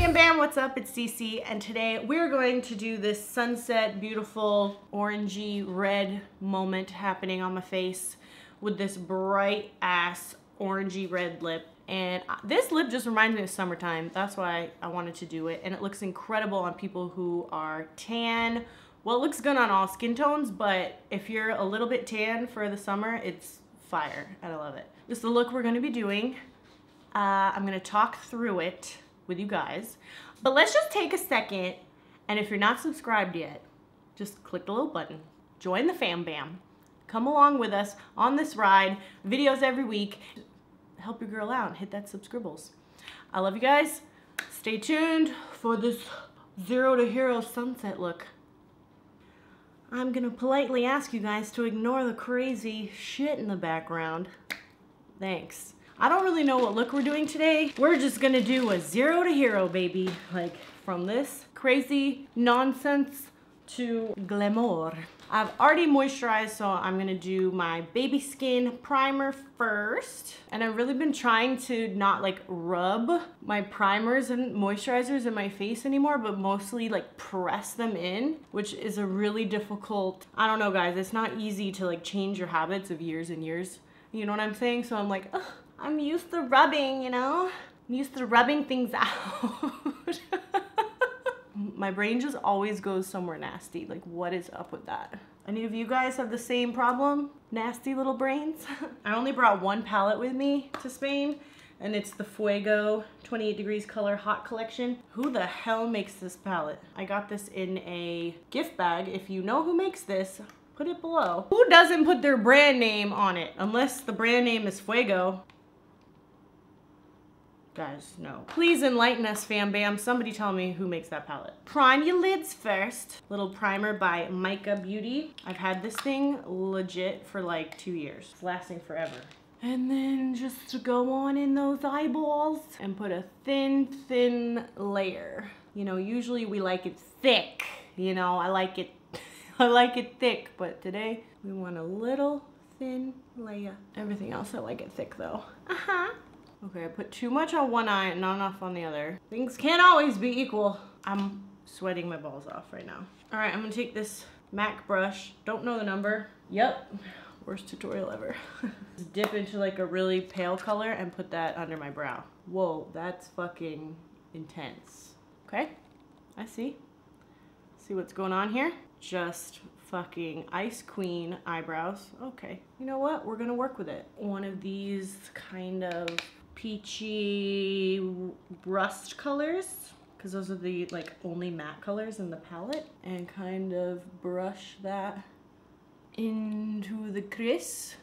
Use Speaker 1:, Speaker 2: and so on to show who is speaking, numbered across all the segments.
Speaker 1: Bam Bam, what's up? It's Cece, and today we're going to do this sunset, beautiful, orangey red moment happening on my face with this bright ass orangey red lip. And this lip just reminds me of summertime. That's why I wanted to do it. And it looks incredible on people who are tan. Well, it looks good on all skin tones, but if you're a little bit tan for the summer, it's fire. I love it. This is the look we're gonna be doing. I'm gonna talk through it with you guys. But let's just take a second, and if you're not subscribed yet, just click the little button. Join the fam bam. Come along with us on this ride. Videos every week. Help your girl out and hit that subscribbles. I love you guys. Stay tuned for this zero to hero sunset look. I'm gonna politely ask you guys to ignore the crazy shit in the background. Thanks. I don't really know what look we're doing today. We're just gonna do a zero to hero, baby. Like from this crazy nonsense to glamour. I've already moisturized, so I'm gonna do my baby skin primer first. And I've really been trying to not like rub my primers and moisturizers in my face anymore, but mostly like press them in, which is a really difficult, I don't know guys, it's not easy to like change your habits of years and years. You know what I'm saying? So I'm like, ugh, I'm used to rubbing, you know? I'm used to rubbing things out. My brain just always goes somewhere nasty. Like, what is up with that? Any of you guys have the same problem? Nasty little brains? I only brought one palette with me to Spain, and it's the Fuego 28 Degrees Color Hot Collection. Who the hell makes this palette? I got this in a gift bag. If you know who makes this, put it below. Who doesn't put their brand name on it? Unless the brand name is Fuego. Guys, no. Please enlighten us, fam bam. Somebody tell me who makes that palette. Prime your lids first. Little primer by Mica Beauty. I've had this thing legit for like 2 years. It's lasting forever. And then just to go on in those eyeballs and put a thin layer. You know, usually we like it thick. You know, I like it thick, but today we want a little thin layer. Everything else I like it thick though. Okay, I put too much on one eye and not enough on the other. Things can't always be equal. I'm sweating my balls off right now. All right, I'm gonna take this MAC brush. Don't know the number. Yep, worst tutorial ever. Just dip into like a really pale color and put that under my brow. Whoa, that's fucking intense. Okay, I see. See what's going on here? Just fucking ice queen eyebrows. Okay, you know what? We're gonna work with it. One of these kind of peachy rust colors, because those are the like only matte colors in the palette, and kind of brush that into the crease.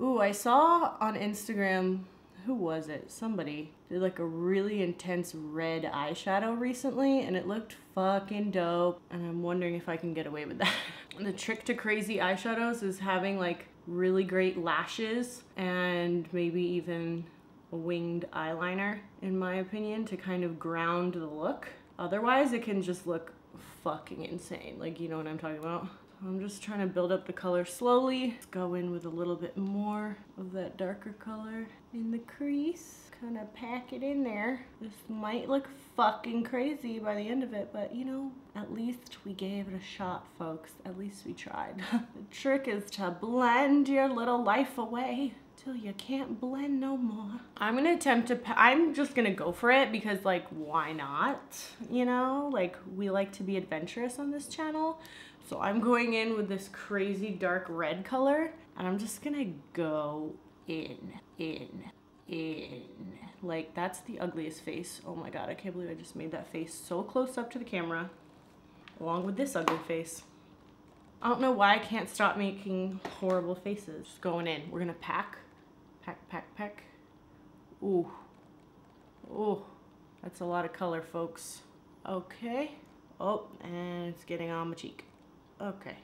Speaker 1: Ooh, I saw on Instagram, who was it? Somebody did like a really intense red eyeshadow recently, and it looked fucking dope, and I'm wondering if I can get away with that. The trick to crazy eyeshadows is having like really great lashes and maybe even a winged eyeliner, in my opinion, to kind of ground the look. Otherwise, it can just look fucking insane. Like, you know what I'm talking about? I'm just trying to build up the color slowly. Let's go in with a little bit more of that darker color in the crease. Kind of pack it in there. This might look fucking crazy by the end of it, but you know, at least we gave it a shot, folks. At least we tried. The trick is to blend your little life away till you can't blend no more. I'm gonna attempt to, I'm just gonna go for it because like, why not? You know, like we like to be adventurous on this channel. So I'm going in with this crazy dark red color, and I'm just gonna go in. Like, that's the ugliest face. Oh my God, I can't believe I just made that face so close up to the camera, along with this ugly face. I don't know why I can't stop making horrible faces. Just going in. We're gonna pack. Ooh. Ooh, that's a lot of color, folks. Okay. Oh, and it's getting on my cheek. Okay,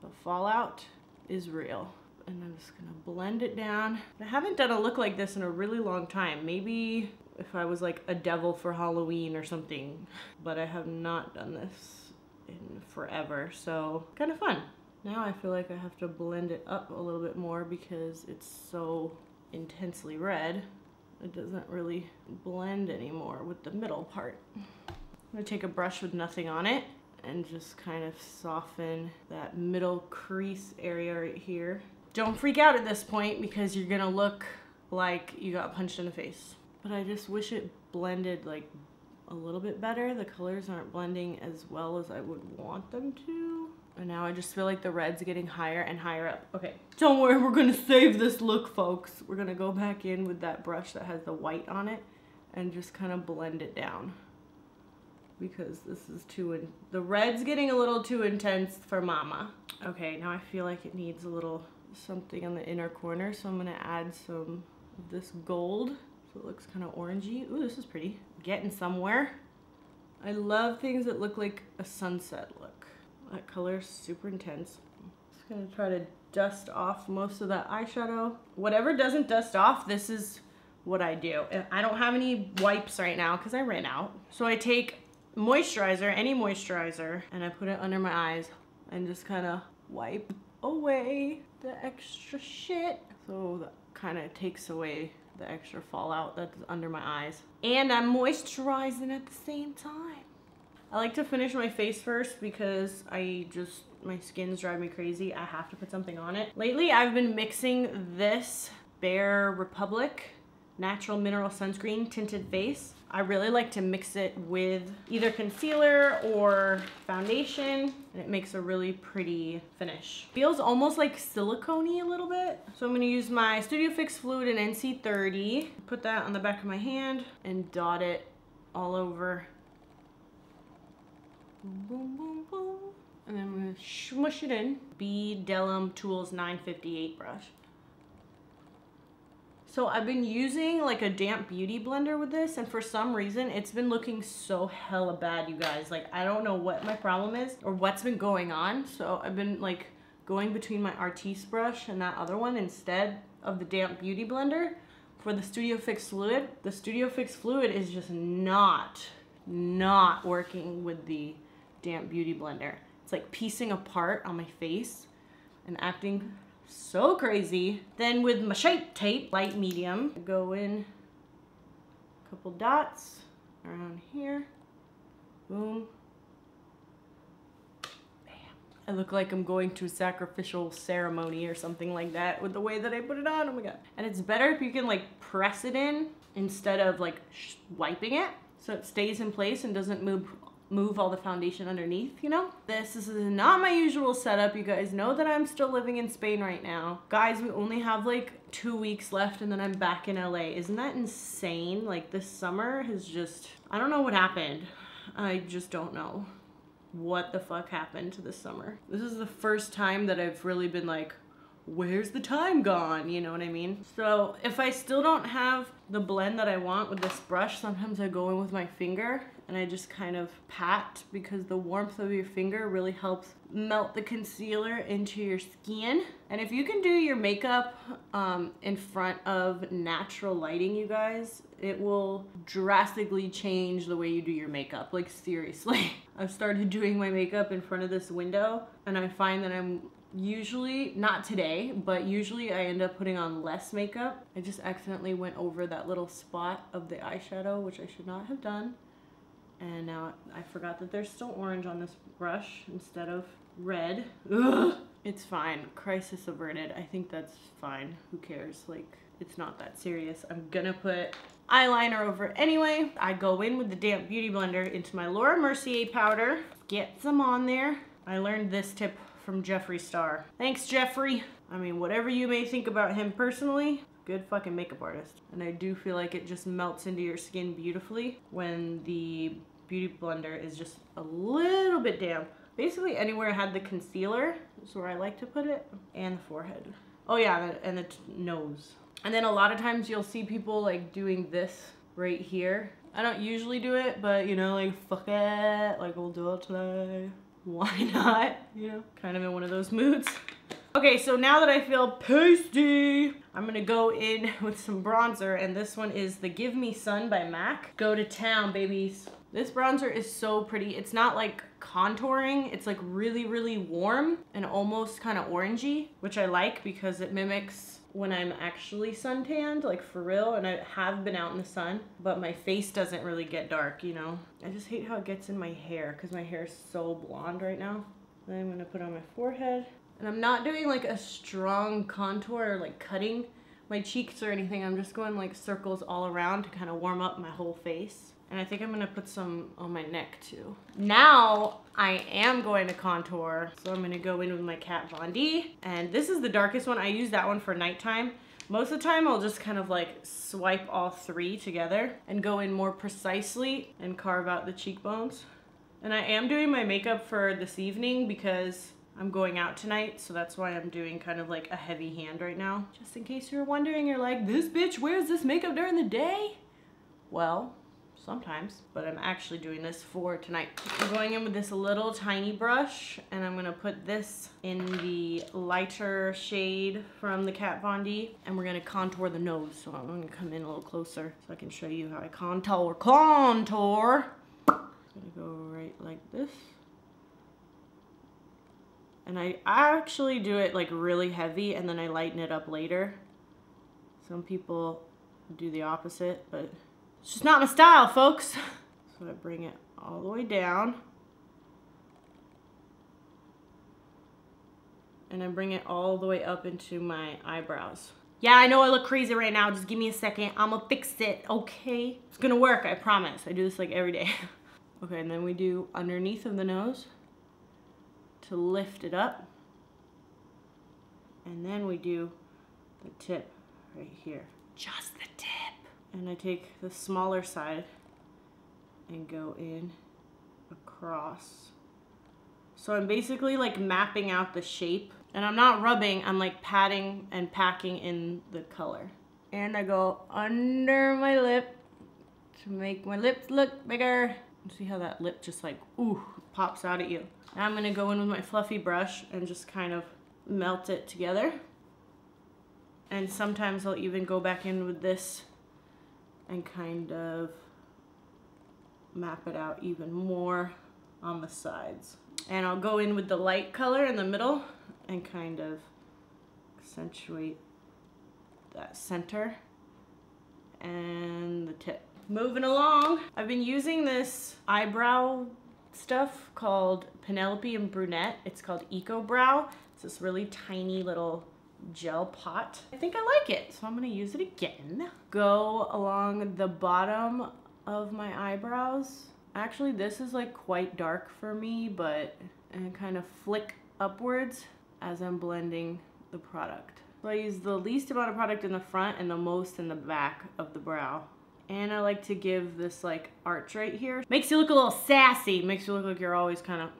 Speaker 1: the fallout is real. And I'm just gonna blend it down. I haven't done a look like this in a really long time. Maybe if I was like a devil for Halloween or something, but I have not done this in forever, so kind of fun. Now I feel like I have to blend it up a little bit more because it's so intensely red. it doesn't really blend anymore with the middle part. I'm gonna take a brush with nothing on it and just kind of soften that middle crease area right here. Don't freak out at this point because you're gonna look like you got punched in the face. But I just wish it blended like a little bit better. The colors aren't blending as well as I would want them to. And now I just feel like the red's getting higher and higher up. Okay, don't worry, we're gonna save this look, folks. We're gonna go back in with that brush that has the white on it and just kind of blend it down. Because this is the red's getting a little too intense for mama. Okay, now I feel like it needs a little something in the inner corner, so I'm gonna add some of this gold so it looks kind of orangey. Ooh, this is pretty. Getting somewhere. I love things that look like a sunset look. That color is super intense. Just gonna try to dust off most of that eyeshadow. Whatever doesn't dust off, this is what I do. I don't have any wipes right now because I ran out. So I take moisturizer, any moisturizer, and I put it under my eyes and just kind of wipe away the extra shit. So that kind of takes away the extra fallout that's under my eyes. And I'm moisturizing at the same time. I like to finish my face first because my skin's driving me crazy. I have to put something on it. Lately, I've been mixing this Bare Republic Natural Mineral Sunscreen Tinted Face. I really like to mix it with either concealer or foundation, and it makes a really pretty finish. Feels almost like silicone-y a little bit. So I'm gonna use my Studio Fix Fluid in NC30, put that on the back of my hand, and dot it all over. Boom, boom, boom, boom. And then I'm gonna smush it in. B Delum Tools 958 brush. So I've been using like a damp beauty blender with this, and for some reason it's been looking so hella bad, you guys. Like, I don't know what my problem is or what's been going on. So I've been like going between my Artiste brush and that other one instead of the damp beauty blender for the Studio Fix Fluid. The Studio Fix Fluid is just not working with the damp beauty blender. It's like piecing apart on my face and acting so crazy. Then with my Shape Tape, light medium, go in a couple dots around here. Boom. Bam. I look like I'm going to a sacrificial ceremony or something like that with the way that I put it on. Oh my god. And it's better if you can like press it in instead of like wiping it so it stays in place and doesn't move all the foundation underneath, you know? This is not my usual setup. You guys know that I'm still living in Spain right now. Guys, we only have like 2 weeks left and then I'm back in LA. Isn't that insane? Like, this summer has just, I don't know what happened. I just don't know what the fuck happened to this summer. This is the first time that I've really been like, where's the time gone? You know what I mean? So if I still don't have the blend that I want with this brush, sometimes I go in with my finger and I just kind of pat, because the warmth of your finger really helps melt the concealer into your skin. And if you can do your makeup in front of natural lighting, you guys, it will drastically change the way you do your makeup. Like, seriously. I've started doing my makeup in front of this window and I find that I'm usually, not today, but usually I end up putting on less makeup. I just accidentally went over that little spot of the eyeshadow, which I should not have done. And now I forgot that there's still orange on this brush instead of red. Ugh. It's fine. Crisis averted. I think that's fine. Who cares? Like, it's not that serious. I'm gonna put eyeliner over it anyway. I go in with the damp beauty blender into my Laura Mercier powder. Get some on there. I learned this tip from Jeffree Star. Thanks, Jeffree. I mean, whatever you may think about him personally, good fucking makeup artist. And I do feel like it just melts into your skin beautifully when the beauty blender is just a little bit damp. Basically anywhere I had the concealer is where I like to put it, and the forehead. Oh yeah, and the nose. And then a lot of times you'll see people like doing this right here. I don't usually do it, but you know, like, fuck it, like, we'll do it today. Why not? You know, kind of in one of those moods. Okay, so now that I feel pasty, I'm gonna go in with some bronzer, and this one is the Give Me Sun by MAC. Go to town, babies. This bronzer is so pretty. It's not like contouring, it's like really, really warm and almost kind of orangey, which I like because it mimics when I'm actually suntanned, like for real, and I have been out in the sun, but my face doesn't really get dark, you know? I just hate how it gets in my hair because my hair is so blonde right now. Then I'm gonna put on my forehead. And I'm not doing like a strong contour or like cutting my cheeks or anything. I'm just going like circles all around to kind of warm up my whole face. And I think I'm gonna put some on my neck too. Now I am going to contour. So I'm gonna go in with my Kat Von D. And this is the darkest one. I use that one for nighttime. Most of the time I'll just kind of like swipe all three together and go in more precisely and carve out the cheekbones. And I am doing my makeup for this evening because I'm going out tonight, so that's why I'm doing kind of like a heavy hand right now. Just in case you're wondering, you're like, this bitch wears this makeup during the day? Well, sometimes, but I'm actually doing this for tonight. I'm going in with this little tiny brush, and I'm gonna put this in the lighter shade from the Kat Von D, and we're gonna contour the nose. So I'm gonna come in a little closer so I can show you how I contour. I'm gonna go right like this. And I actually do it like really heavy and then I lighten it up later. Some people do the opposite, but it's just not my style, folks. So I bring it all the way down. And I bring it all the way up into my eyebrows. Yeah, I know I look crazy right now. Just give me a second. I'ma fix it, okay? It's gonna work, I promise. I do this like every day. Okay, and then we do underneath of the nose to lift it up. And then we do the tip right here. Just the tip. And I take the smaller side and go in across. So I'm basically like mapping out the shape. And I'm not rubbing, I'm like patting and packing in the color. And I go under my lip to make my lips look bigger. See how that lip just like, ooh, pops out at you. Now I'm gonna go in with my fluffy brush and just kind of melt it together. And sometimes I'll even go back in with this and kind of map it out even more on the sides. And I'll go in with the light color in the middle and kind of accentuate that center and the tip. Moving along, I've been using this eyebrow stuff called Penelope and Brunette. It's called Eco Brow. It's this really tiny little gel pot. I think I like it, so I'm gonna use it again. Go along the bottom of my eyebrows. Actually, this is like quite dark for me, but and kind of flick upwards as I'm blending the product. So I use the least amount of product in the front and the most in the back of the brow. And I like to give this like arch right here. Makes you look a little sassy. Makes you look like you're always kind of,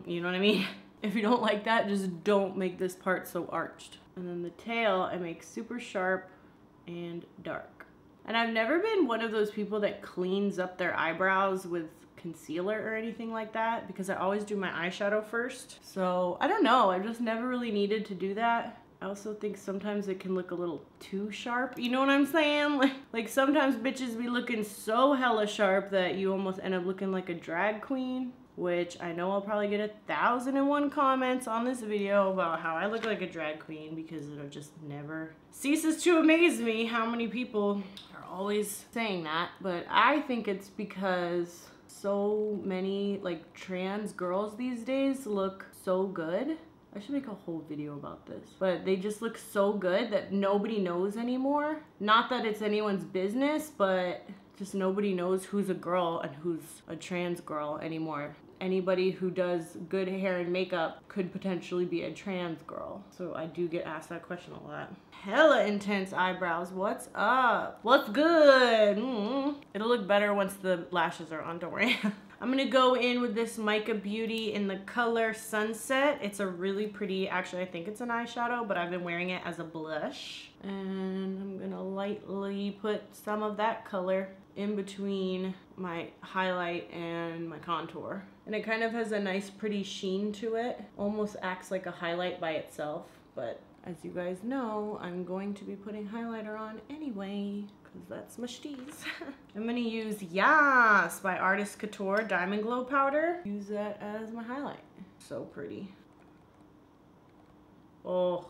Speaker 1: you know what I mean? If you don't like that, just don't make this part so arched. And then the tail, I make super sharp and dark. And I've never been one of those people that cleans up their eyebrows with concealer or anything like that because I always do my eyeshadow first. So I don't know, I've just never really needed to do that. I also think sometimes it can look a little too sharp. You know what I'm saying? Like sometimes bitches be looking so hella sharp that you almost end up looking like a drag queen, which I know I'll probably get 1,001 comments on this video about how I look like a drag queen because it just never ceases to amaze me how many people are always saying that. But I think it's because so many like trans girls these days look so good. I should make a whole video about this. But they just look so good that nobody knows anymore. Not that it's anyone's business, but just nobody knows who's a girl and who's a trans girl anymore. Anybody who does good hair and makeup could potentially be a trans girl. So I do get asked that question a lot. Hella intense eyebrows. What's up? What's good? It'll look better once the lashes are on, don't worry. I'm gonna go in with this Mica Beauty in the color Sunset. It's a really pretty, actually I think it's an eyeshadow, but I've been wearing it as a blush. And I'm gonna lightly put some of that color in between my highlight and my contour. And it kind of has a nice pretty sheen to it. Almost acts like a highlight by itself, but as you guys know, I'm going to be putting highlighter on anyway, because that's my steez. I'm gonna use Yas by Artist Couture Diamond Glow Powder. Use that as my highlight. So pretty. Oh,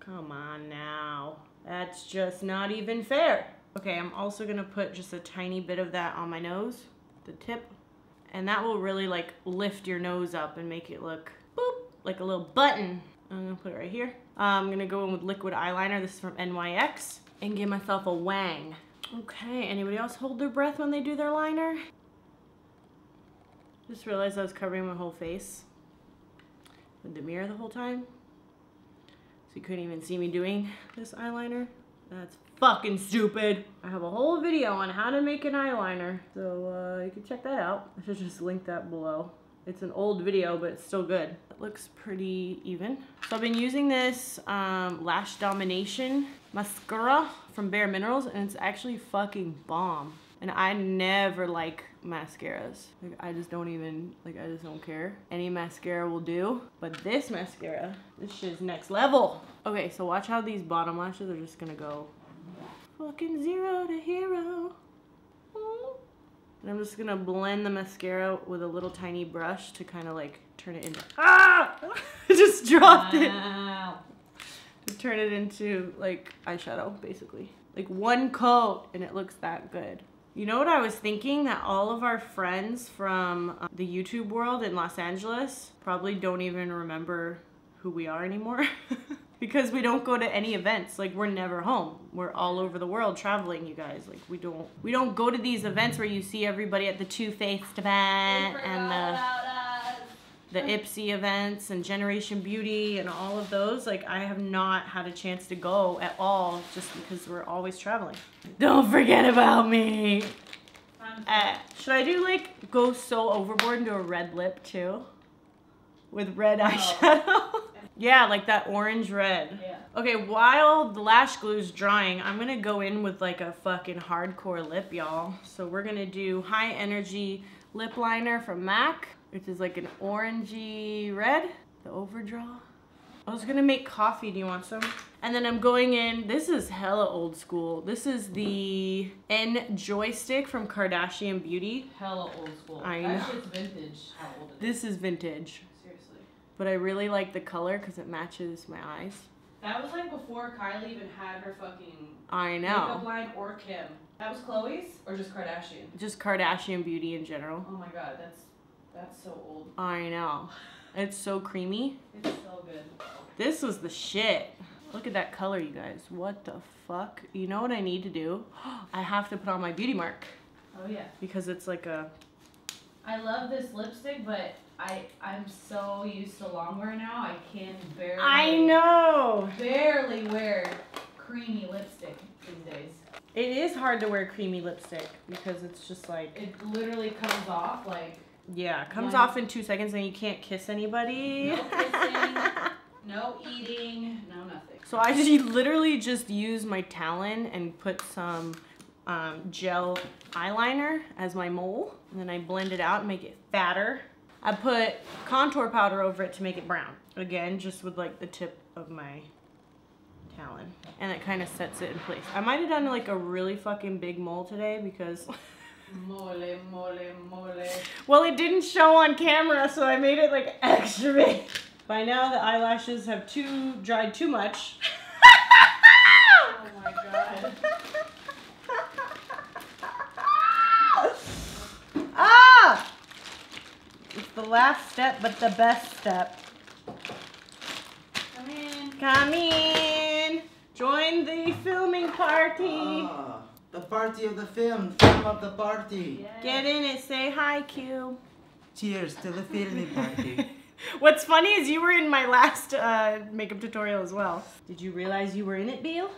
Speaker 1: Come on now. That's just not even fair. Okay, I'm also gonna put just a tiny bit of that on my nose, the tip. And that will really like lift your nose up and make it look boop, like a little button. I'm gonna put it right here. I'm gonna go in with liquid eyeliner. This is from NYX. And give myself a wang. Okay, anybody else hold their breath when they do their liner? Just realized I was covering my whole face with the mirror the whole time. So you couldn't even see me doing this eyeliner. That's fucking stupid. I have a whole video on how to make an eyeliner. So you can check that out. I should just link that below. It's an old video, but it's still good. It looks pretty even. So I've been using this Lash Domination mascara from Bare Minerals, and it's actually fucking bomb. And I never like mascaras. Like, I just don't even, like, I just don't care. Any mascara will do. But this mascara, this shit is next level. Okay, so watch how these bottom lashes are just gonna go fucking 0 to hero. And I'm just gonna blend the mascara with a little tiny brush to kind of like turn it into, ah! I just dropped it. To turn it into like eyeshadow, basically. Like one coat and it looks that good. You know what I was thinking? That all of our friends from the YouTube world in Los Angeles probably don't even remember who we are anymore. Because we don't go to any events. Like, we're never home. We're all over the world traveling, you guys. Like, we don't go to these events where you see everybody at the Too Faced event and the Ipsy events and Generation Beauty and all of those. Like, I have not had a chance to go at all just because we're always traveling. Don't forget about me. Should I do, like, go so overboard and do a red lip, too? With red eyeshadow? Yeah, like that orange red. Yeah. Okay, while the lash glue is drying, I'm gonna go in with like a fucking hardcore lip, y'all. So we're gonna do High Energy Lip Liner from MAC, which is like an orangey red, the overdraw. I was gonna make coffee, do you want some? And then I'm going in, this is hella old school. This is the N Joystick from Kardashian Beauty.
Speaker 2: Hella old school.
Speaker 1: I know.
Speaker 2: That shit's vintage. How old it is.
Speaker 1: This is vintage.
Speaker 2: Seriously.
Speaker 1: But I really like the color because it matches my eyes.
Speaker 2: That was like before Kylie even had her fucking
Speaker 1: I know.
Speaker 2: makeup line or Kim. That was Chloe's or just Kardashian?
Speaker 1: Just Kardashian Beauty in general.
Speaker 2: Oh my god, that's so old.
Speaker 1: I know. It's so creamy.
Speaker 2: It's so good.
Speaker 1: This was the shit. Look at that color, you guys. What the fuck? You know what I need to do? I have to put on my beauty mark.
Speaker 2: Oh yeah.
Speaker 1: Because it's like a...
Speaker 2: I love this lipstick, but I'm so used to longwear now. I can barely.
Speaker 1: I know.
Speaker 2: Barely wear creamy lipstick these days.
Speaker 1: It is hard to wear creamy lipstick because it's just like
Speaker 2: it literally comes off like.
Speaker 1: Yeah, it comes off in 2 seconds and you can't kiss anybody.
Speaker 2: No kissing, no eating, no nothing.
Speaker 1: So I literally just use my Talon and put some gel eyeliner as my mole, and then I blend it out and make it fatter. I put contour powder over it to make it brown. Again, just with like the tip of my Talon. And it kind of sets it in place. I might have done like a really fucking big mole today because...
Speaker 2: Mole, mole, mole.
Speaker 1: Well, it didn't show on camera, so I made it like extra big. By now, the eyelashes have dried too much.
Speaker 2: Oh my god.
Speaker 1: Ah! It's the last step, but the best step.
Speaker 2: Come in.
Speaker 1: Come in. Join the filming party.
Speaker 3: Ah, the party of the film of the party.
Speaker 2: Yes.
Speaker 1: Get in it, say hi, Q.
Speaker 3: Cheers to the filming party.
Speaker 1: What's funny is you were in my last makeup tutorial as well. Did you realize you were in it, Beal?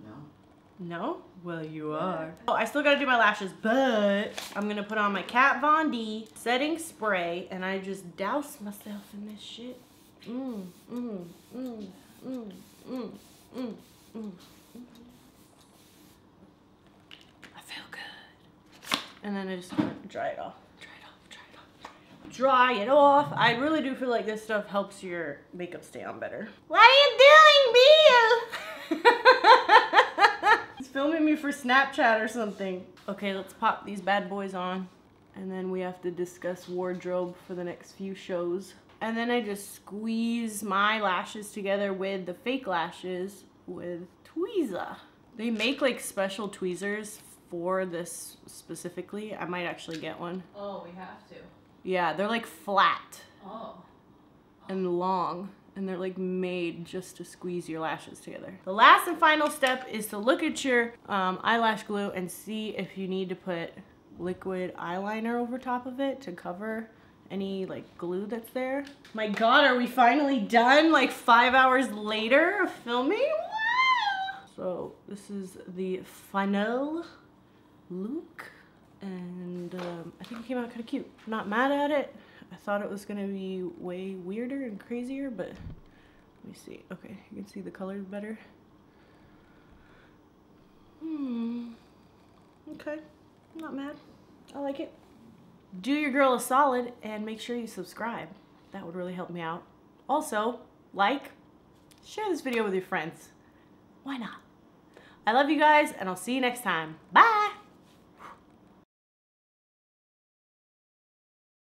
Speaker 3: No.
Speaker 1: No? Well, you are. Oh, I still gotta do my lashes, but I'm gonna put on my Kat Von D setting spray, and I just douse myself in this shit. I feel good. And then I just want to dry it off. Dry it off. I really do feel like this stuff helps your makeup stay on better. What are you doing, Bill? He's filming me for Snapchat or something. Okay, let's pop these bad boys on. And then we have to discuss wardrobe for the next few shows. And then I just squeeze my lashes together with the fake lashes with tweezer. They make like special tweezers for this specifically. I might actually get one.
Speaker 2: Oh, we have to.
Speaker 1: Yeah, they're like flat
Speaker 2: Oh.
Speaker 1: and long, and they're like made just to squeeze your lashes together. The last and final step is to look at your eyelash glue and see if you need to put liquid eyeliner over top of it to cover any like glue that's there. My God, are we finally done? Like 5 hours later of filming? Wow! So this is the final look, and I think it came out kind of cute. I'm not mad at it. I thought it was gonna be way weirder and crazier, but let me see. Okay, you can see the colors better. Okay, I'm not mad. I like it. Do your girl a solid and make sure you subscribe. That would really help me out. Also, like, share this video with your friends. Why not? I love you guys, and I'll see you next time. Bye!